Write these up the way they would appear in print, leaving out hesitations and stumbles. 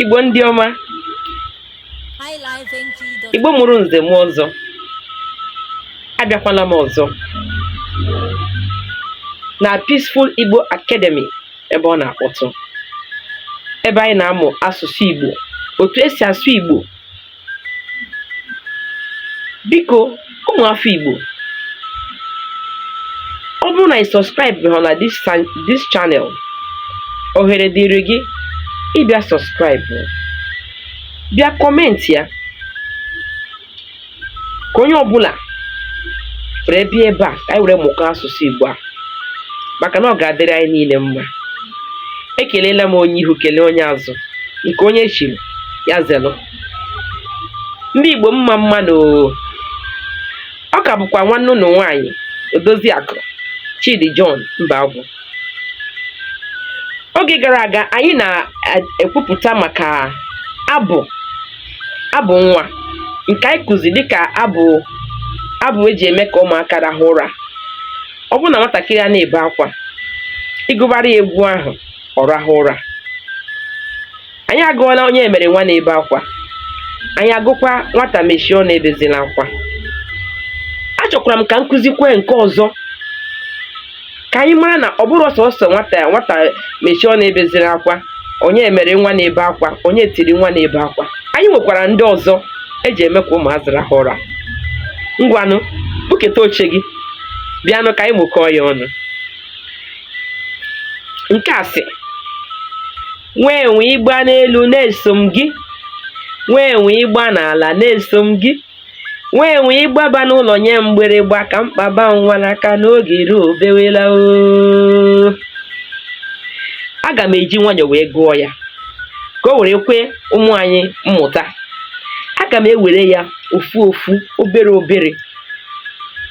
Igbo ndị ọma, Igbo mụrụ nze m ọzọ, abịakwala m ọzọ na Peaceful Igbo Academy ebe ọ na-akpọtụ, ebe anyị na-amụ asụsụ Igbo, otu esi asụ Igbo. Biko ụmụ afọ Igbo, ọ bụrụ na ị subscribe na this channel, ohere dịrị gị ịbịa subscribe, bịa comment ya ka onye ọbụla were bịa ebe a ka anyị were mụkọ asụsụ Igbo a, maka na ọ ga-adịrị anyị niile mma. Ekelela m onye ihu kelee onye azụ, nke onye chiri ya zelụ. Ndị Igbo mma mmanụ, ọ ka bụkwa nwanne ụnụ nwaanyị Odoziakụ Chidi John Mbagwu. Oge gara aga anyị na-ekwupụta maka abụ nwa nke anyị kụzi dịka abụ eji eme ka ụmụaka rahụ ụra. Ọ bụrụ na nwatakịrị a na-ebe akwa, ịgụbara ya egwu ahụ ọ rahụ ụra. Anyị agụọla onye emere nwa na-ebe akwa, anyị agụkwa nwata mechie ọ na-ebezila akwa. Achọkwara m ka m kụzikwe nke ọzọ ka anyị mara na ọ bụrụ sọsọ nwata mechie ọ na-ebezila akwa, onye emere nwa na-ebe akwa, onye tiri nwa na-ebe akwa. Anyị nwekwara ndị ọzọ eji eme ka ụmụazị rahụ ụra. Ngwanụ buketa oche gị, bịanụ ka anyị mụkọọ ya ọnụ. Nke a sị: nwee enwe ịgba n'elu na-eso m gị, nwee enwe ịgba n'ala na-eso m gị, nwee enwe ịgbaba n'ụlọ nye mgbịrịgba ka mkpaba nwa n'aka n'oge ruo obewela oo. Aga m eji nwayọọ wee gụọ ya ka o were kwe ụmụ anyị mmụta. Aga m ewere ya ofu ofu obere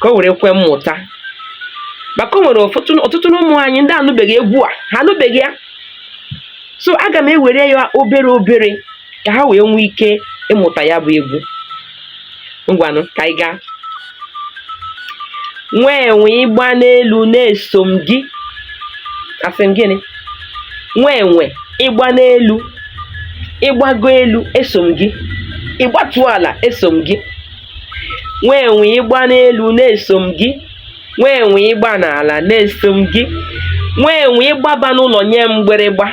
ka o were kwe mmụta, maka o nwere ọtụtụ ụmụ anyị ndị anụbeghị egwu a, ha anụbeghị ya. So aga m ewere ya obere ka ha wee nwee ike ịmụta ya bụ egwu. Ngwanụ ka anyị gaa. Nwee enwe ịgba n'elu na-eso m gị. Asị m gịnị? Nwee enwe ịgba n'elu, ịgbago elu eso m gị, ịgbatuo ala eso m gị. Nwee enwe ịgba n'elu na-eso m gị, nwee enwe ịgba n'ala na-eso m gị, nwee enwe ịgbaba n'ụlọ nye mgbịrịgba,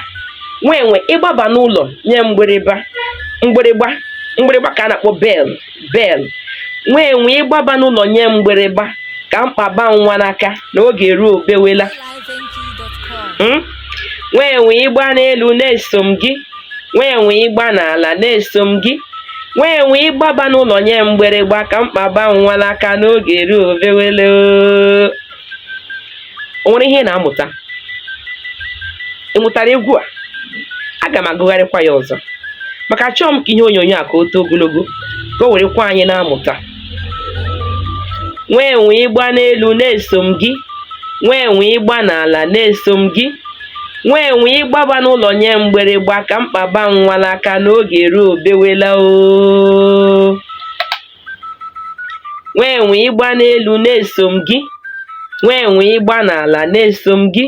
nwee enwe ịgbaba n'ụlọ nye mgbịrịgba ka a na-akpọ bell. Nwee enwe ịgbaba n'ụlọ nye mgbịrịgba ka mkpaba nwa n'aka n'oge ruo obewela. Nwee enwe ịgba n'elu na-eso m gị, nwee enwe ịgba n'ala na-eso m gị, nwee enwe ịgbaba n'ụlọ nye mgbịrịgba ka mkpaba nwa n'aka n'oge ruo obewela. O nwere ihe na-amụta? Ị mụtara egwu a? Aga m agụgharịkwa ya ọzọ, maka achọọ m ka ihe onyonyo a ka o too ogologo ka o werekwa anyị na-amụta. Nwee enwe ịgba n'elu na-eso m gị, nwee enwe ịgba n'ala na-eso m gị, nwee enwe ịgbaba n'ụlọ nye mgbịrịgba ka mkpaba nwa n'aka n'oge ruo obewela oo. Nwee enwe ịgba n'elu na-eso m gị, nwee enwe ịgba n'ala na-eso m gị,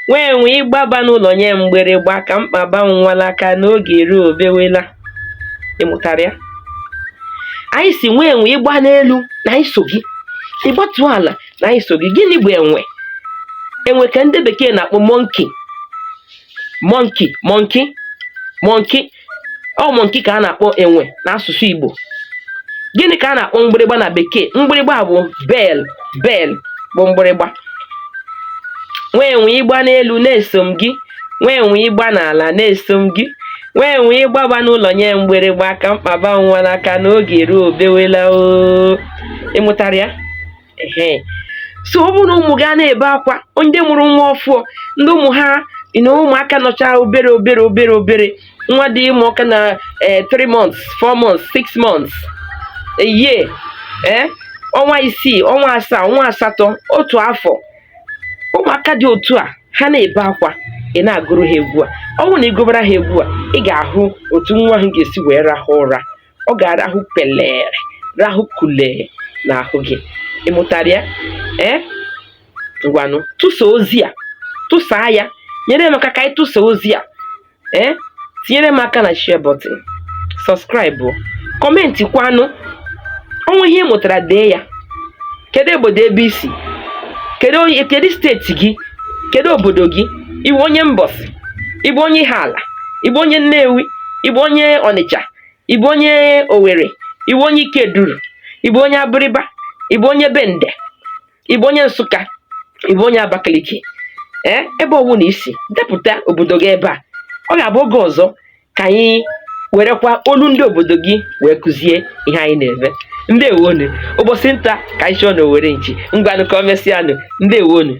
nwee enwe ịgbaba n'ụlọ nye mgbịrịgba ka mkpaba nwa n'aka n'oge ruo obewela. Ị mụtara ya? Anyị si nwee enwe ịgba n'elu na iso gị, ịgbatuo ala na iso gị. Gịnị bụ enwe? Enwe ka ndị bekee na-akpọ monkey. Ọ monkey ka a na-akpọ enwe n'asụsụ Igbo. Gịnị ka a na-akpọ mgbịrịgba na bekee? Mgbịrịgba bụ bell bụ mgbịrịgba. Nwee enwe ịgba n'elu na-eso m gị, nwee enwe ịgba n'ala na-eso m gị, nwee enwe ịgbaba n'ụlọ nye mgbịrịgba ka mkpaba nwa n'aka n'oge ruo obewela oo. Ị mụtara ya? So ọ bụrụ na ụmụ gị a na-ebe akwa, ndị mụrụ nwa ọfụọ, ndị ụmụ ha ụmụaka nọcha obere, nwa dị ime ọka na 3 months, 4 months, 6 months, a year, ọnwa 6, ọnwa 7, ọnwa 8, otu afọ. Ụmụaka dị otu a ha na-ebe akwa, ị na-agụrụ ha egwu a. Ọ bụrụ na ị gụbara ha egwu a, ị ga-ahụ otu nwa ahụ ga-esi wee rahụ ụra. Ọ ga-arahụ pelere, rahụ kulee n'ahụ gị. Ị mụtara ya? Ngwanụ tụsa ozi a, tụsaa ya, nyere maka ka anyị tụsa ozi a. tinyere m aka na share button, subscribe, kọmentị kwanụ. Ọnwa ihe ị mụtara dee ya. Kedu obodo ebe isi? Kedu steeti gị? Kedu obodo gị? Ịbụ onye Mbosi? Ịbụ onye Ihiala? Ịbụ onye Nnewi? Ịbụ onye Ọnịcha? Ịbụ onye Owerri? Ịbụ onye Ikeduru? Ịbụ onye Abịrịba? Ịbụ onye Bende? Ịbụ onye Nsụka? Ịbụ onye Abakaliki? Ebe ọwụ na isi depụta obodo gị ebe a. Ọ ga-abụ oge ọzọ ka anyị werekwa olu ndị obodo gị wee kụzie ihe anyị na-eme. Ndewonu. Ụbọchị nta ka anyị chọọ na Owerre nchi. Ngwanụ ka o mesịanụ. Ndewonu.